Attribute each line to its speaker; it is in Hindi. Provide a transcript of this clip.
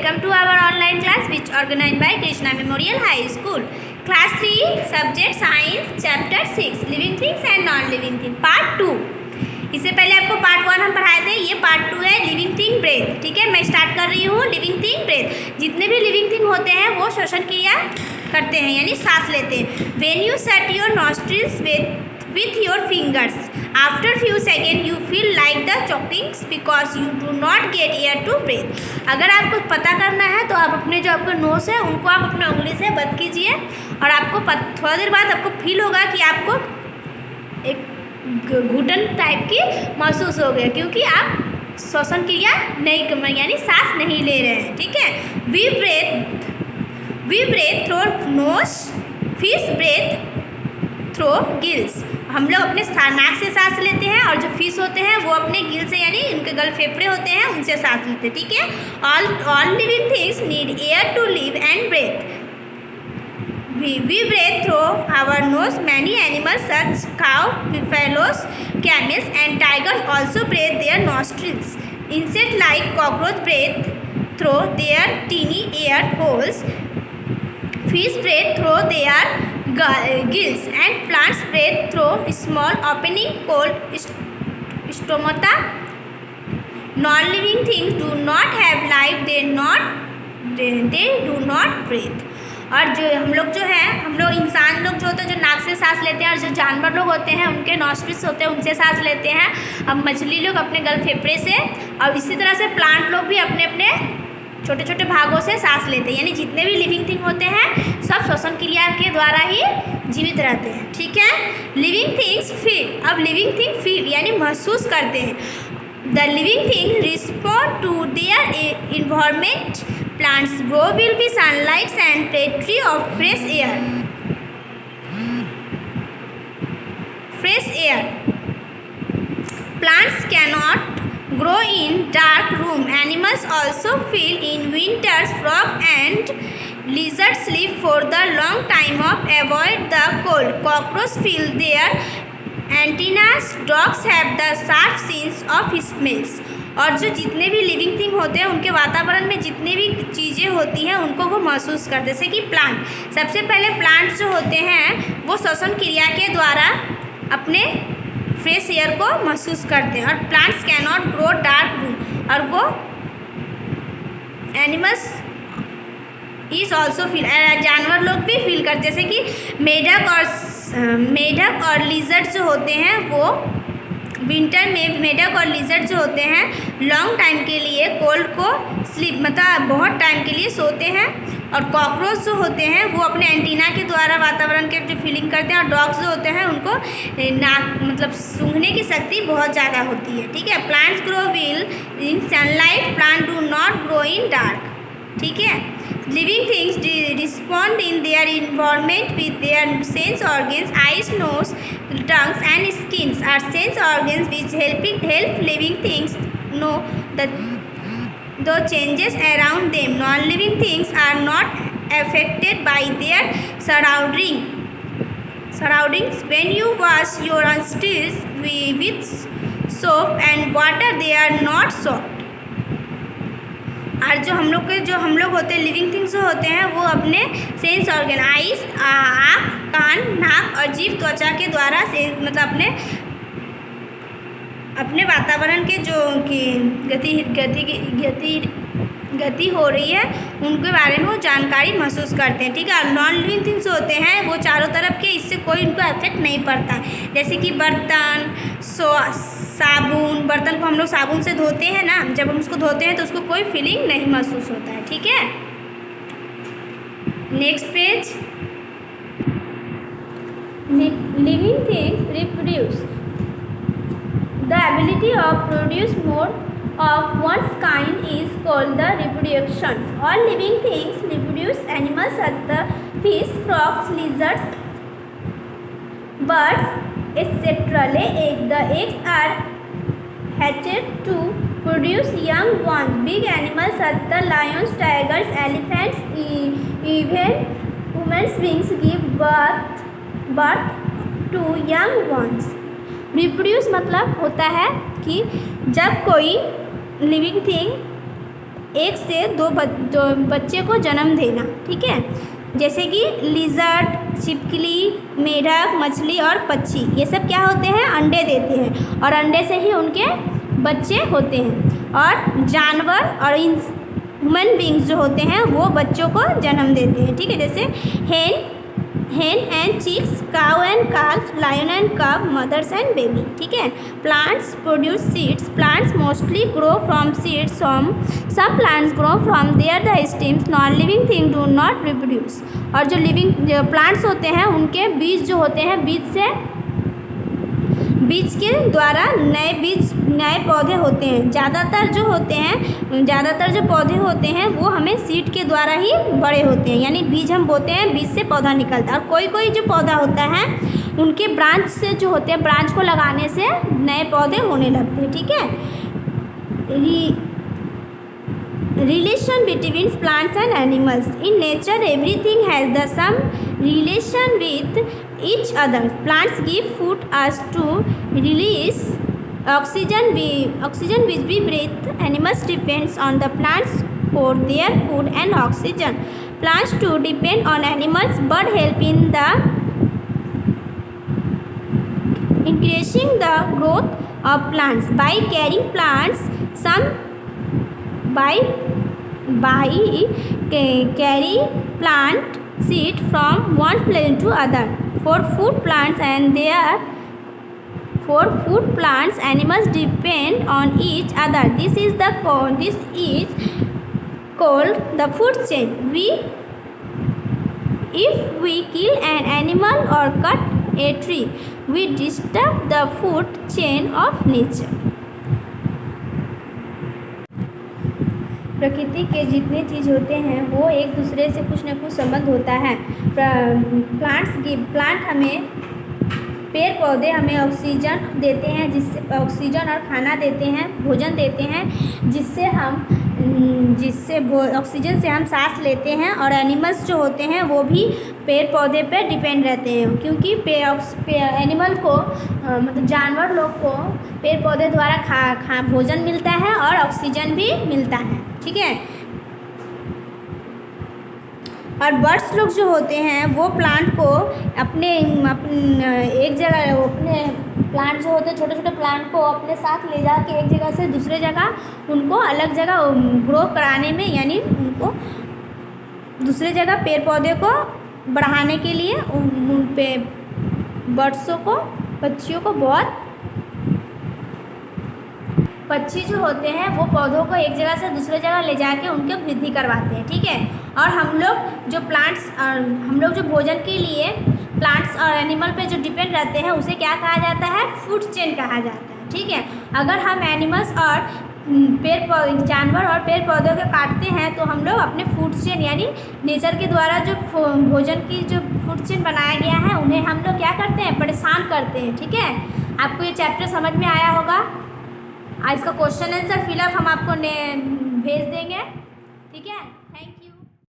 Speaker 1: welcome to our online class which organized by Krishna Memorial High School. Class 3, subject Science, Chapter 6, Living Things and Non-Living Things, Part 2. इससे पहले आपको पार्ट 1 हम पढ़ाए थे, ये पार्ट 2 है लिविंग थिंग ब्रेथ. ठीक है, मैं स्टार्ट कर रही हूँ. लिविंग थिंग ब्रेथ, जितने भी लिविंग थिंग होते हैं वो श्वसन क्रिया करते हैं यानी सांस लेते हैं. When you set your nostrils with your fingers, after few seconds you feel like the choking because you do not get air to breathe. अगर आपको पता करना है तो आप अपने जो आपका नोज है उनको आप अपने उंगली से बंद कीजिए और आपको थोड़ा देर बाद आपको फील होगा कि आपको एक घुटन टाइप की महसूस हो गया, क्योंकि आप श्वसन क्रिया नहीं यानी सांस नहीं ले रहे हैं. ठीक है, we breathe through nose, fish breathe through gills. हम लोग अपने नाक से सांस लेते हैं और जो फिश होते हैं वो अपने गिल से यानी उनके गल फेफड़े होते हैं उनसे सांस लेते हैं. ठीक है, all living things need air to live and breathe. We breathe through our nose. Many animals such cow, buffaloes, camels and tigers also breathe their nostrils. Insects like cockroach breathe through their teeny air holes. Fish breathe through their gills and plants breathe through small opening called stomata. Non-living things do not have life. They do not breathe. और जो हम लोग इंसान लोग जो होते हैं जो नाक से सांस लेते हैं, और जो जानवर लोग होते हैं उनके नॉस्ट्रिल्स होते हैं उनसे सांस लेते हैं. अब मछली लोग अपने गल फेफड़े से, और इसी तरह से प्लांट लोग भी अपने अपने छोटे छोटे भागों से सांस लेते हैं. यानी जितने भी लिविंग थिंग होते हैं सब श्वसन क्रिया के द्वारा ही जीवित रहते हैं. ठीक है, लिविंग थिंग्स फील. अब लिविंग थिंग फील यानी महसूस करते हैं. The living thing respond to their environment. Plants grow will be sunlight and plenty of fresh air. Plants cannot grow in dark room. Animals also feel in winters. Frog and lizards sleep for the long time of avoid the cold. Cockroaches feel their antennas. Dogs have the sharp sense of smells. और जो जितने भी लिविंग थिंग होते हैं उनके वातावरण में जितनी भी चीज़ें होती हैं उनको वो महसूस करते हैं. जैसे कि प्लांट, सबसे पहले प्लांट जो होते हैं वो श्वसन क्रिया के द्वारा अपने फ्रेश एयर को महसूस करते हैं. और plants can not grow dark room, और वो एनिमल्स इज ऑल्सो फील, जानवर लोग भी फील करते. जैसे कि मेढक और लिजर्ड जो होते हैं वो विंटर में मेढक और लिजर्ड जो होते हैं लॉन्ग टाइम के लिए कोल्ड को स्लीप मतलब बहुत टाइम के लिए सोते हैं. और कॉकरोच जो होते हैं वो अपने एंटीना के द्वारा वातावरण के जो फीलिंग करते हैं. और डॉग्स जो होते हैं उनको नाक मतलब सूंघने की शक्ति बहुत ज़्यादा होती है. ठीक है, plants grow will in sunlight. Plant do not grow in dark. ठीक है, living things respond in their environment with their sense organs. Eyes, nose, tongues and skins are sense organs which help living things know the changes around them. Non-living things are not affected by their surroundings. When you wash your nostrils with soap and water, they are not soft. और जो हम लोग होते हैं लिविंग थिंग्स जो होते हैं वो अपने सेंस ऑर्गन आइज, आँख, कान, नाक और जीभ, त्वचा के द्वारा से मतलब अपने वातावरण के जो कि गति हो रही है उनके बारे में वो जानकारी महसूस करते हैं. ठीक है, और नॉन लिविंग थिंग्स होते हैं वो चारों तरफ के, इससे कोई उनको इफेक्ट नहीं पड़ता. जैसे कि बर्तन, साबुन, बर्तन को हम लोग साबुन से धोते हैं ना, जब हम उसको धोते हैं तो उसको कोई फीलिंग नहीं महसूस होता है. ठीक है, next page. Living things reproduce. The ability of produce more of one's kind is called the reproduction. All living things reproduce. Animals such as fish, frogs, lizards, birds, etc. lay eggs. The eggs are hatched to produce young ones. Big animals such as lions, tigers, elephants, even human beings give birth to young ones. Reproduce मतलब होता है कि जब कोई लिविंग थिंग 1 से 2 बच्चे को जन्म देना, ठीक है। जैसे कि लिजर्ड, छिपकली, मेढक, मछली और पक्षी, ये सब क्या होते हैं, अंडे देते हैं और अंडे से ही उनके बच्चे होते हैं। और जानवर और ह्यूमन बींग्स जो होते हैं वो बच्चों को जन्म देते हैं, ठीक है। जैसे hen and chicks, cow and calf, lion and cub, mothers and baby, ठीक है। plants produce seeds, plants mostly grow from seeds, some plants grow from their the stems, non living thing do not reproduce। और जो लिविंग प्लांट्स होते हैं उनके बीज जो होते हैं, बीज के द्वारा नए पौधे होते हैं। ज़्यादातर जो पौधे होते हैं वो हमें सीड के द्वारा ही बड़े होते हैं, यानी बीज हम बोते हैं, बीज से पौधा निकलता है। और कोई जो पौधा होता है उनके ब्रांच से जो होते हैं, ब्रांच को लगाने से नए पौधे होने लगते हैं, ठीक है। Relation between plants and animals. In nature, everything has the some relation with each other. Plants give food us to release oxygen which we breathe. Animals depends on the plants for their food and oxygen. Plants too depend on animals. Bird help in increasing the growth of plants by carrying plants carry plant seed from one plant to other. For food plants animals depend on each other. This is called the food chain. If we kill an animal or cut a tree, we disturb the food chain of nature. प्रकृति के जितने चीज़ होते हैं वो एक दूसरे से कुछ न कुछ संबंध होता है। प्लांट हमें, पेड़ पौधे हमें ऑक्सीजन देते हैं, जिससे ऑक्सीजन और खाना देते हैं, भोजन देते हैं, जिससे ऑक्सीजन से हम सांस लेते हैं। और एनिमल्स जो होते हैं वो भी पेड़ पौधे पर डिपेंड रहते हैं, क्योंकि एनिमल को मतलब जानवर लोग को पेड़ पौधे द्वारा भोजन मिलता है और ऑक्सीजन भी मिलता है, ठीक है। और बर्ड्स लोग जो होते हैं वो प्लांट को अपने एक जगह, अपने प्लांट जो होते हैं, छोटे छोटे प्लांट को अपने साथ ले जा के एक जगह से दूसरे जगह उनको अलग जगह ग्रो कराने में, यानी उनको दूसरे जगह पेड़ पौधे को बढ़ाने के लिए उन पे बर्ड्सों को, पक्षियों को बहुत, पक्षी जो होते हैं वो पौधों को एक जगह से दूसरे जगह ले जाके उनकी वृद्धि करवाते हैं, ठीक है। और हम लोग जो भोजन के लिए प्लांट्स और एनिमल पे जो डिपेंड रहते हैं उसे क्या कहा जाता है, फूड चेन कहा जाता है, ठीक है। अगर हम एनिमल्स और जानवर और पेड़ पौधों को काटते हैं तो हम लोग अपने फूड चेन, यानी नेचर के द्वारा जो भोजन की जो फूड चेन बनाया गया है उन्हें हम लोग क्या करते हैं, परेशान करते हैं, ठीक है। आपको ये चैप्टर समझ में आया होगा। इसका क्वेश्चन आंसर फिलअप हम आपको भेज देंगे, ठीक है।